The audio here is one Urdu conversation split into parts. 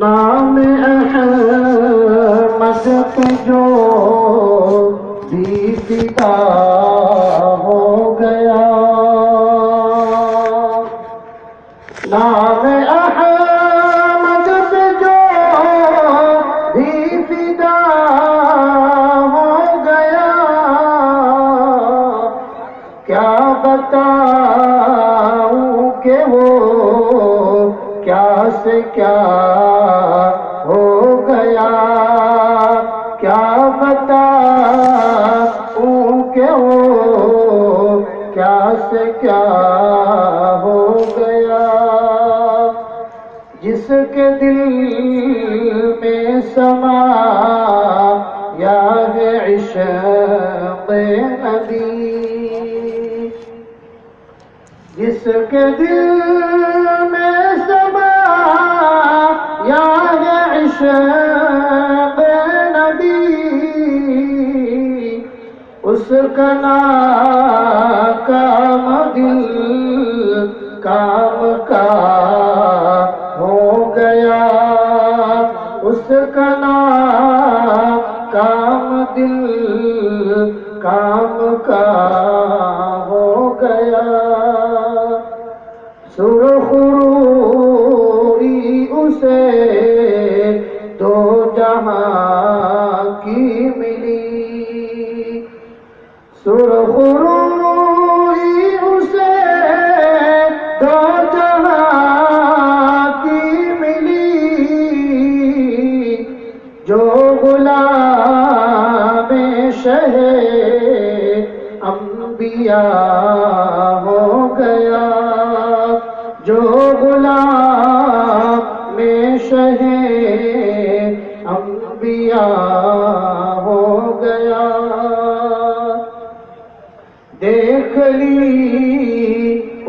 نام احمد پہ جو بھی فدا ہو گیا، نام احمد پہ جو بھی فدا ہو گیا، کیا بتاؤں کہ وہ کیا سے کیا ہو گیا، کیا بتاؤں کہ وہ کیا سے کیا ہو گیا، جس کے دل میں سمایا ہے عشق نبی، جس کے دل میں سمایا ہے عشق نبی، اس کا ناکام دل کام کا ہو گیا، اس کا ناکام دل کام کا ہو گیا، سرخ روئی اسے دو جہاں کی ملی، سرخ روئی اسے دو جہاں کی ملی، جو غلام شہ انبیاء ہو گیا، جو غلام شہ انبیاء ہو گیا، دیکھ لی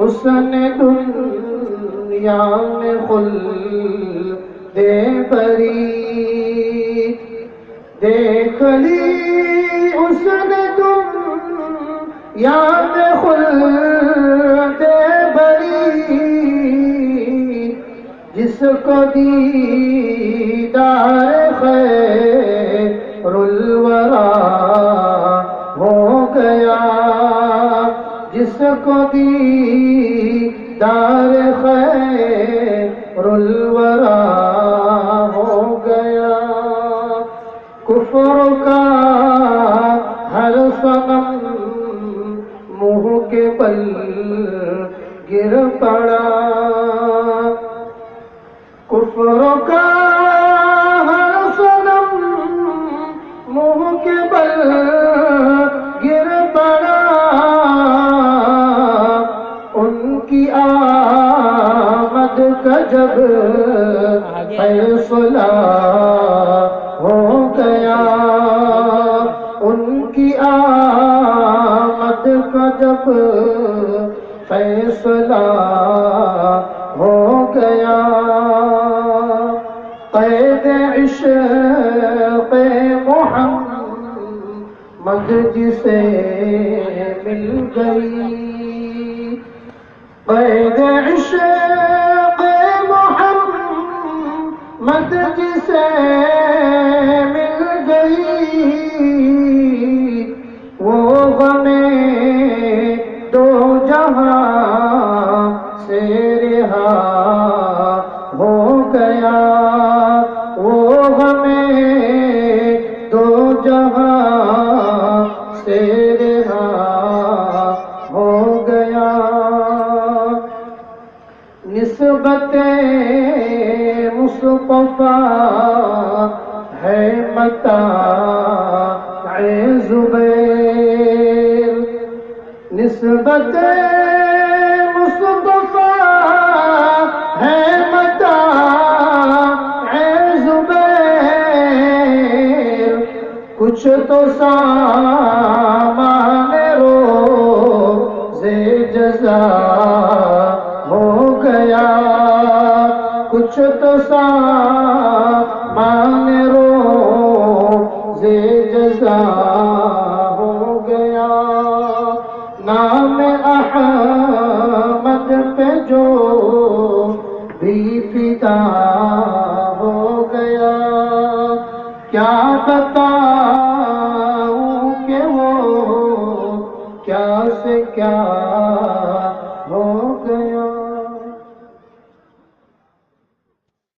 اس نے دنیا میں خلد بری، دیکھ لی اس نے دنیا میں خلد بری، جس کو دیدار خیر الورا ہو گیا، جس کو دیدار خیر الورا ہو گیا، کفر کا ہر صنم منہ کے بل گر پڑا، کفر کا ہر صنم منہ کے بل گر پڑا، ان کی آمد کا جب فیصلہ ہو گیا، ان کی آمد کا جب فیصلہ ہو گیا، قید عشق محمد جسے مل گئی، قید عشق محمد جسے مل گئی، وہ غم دو جہاں سے رہا ہو گیا، وہ غم دو جہاں سے رہا ہو گیا، نسبت مصطفیٰ ہے متاع زبیر، نسبت مصطفیٰ ہے متاع زبیر، کچھ تو سامان روزے جزا ہو گیا، کچھ تو سامان روزے جزا ہو گیا، نام احمد پہ جو بھی فدا ہو کیا بتاؤں کہ وہ کیا سے کیا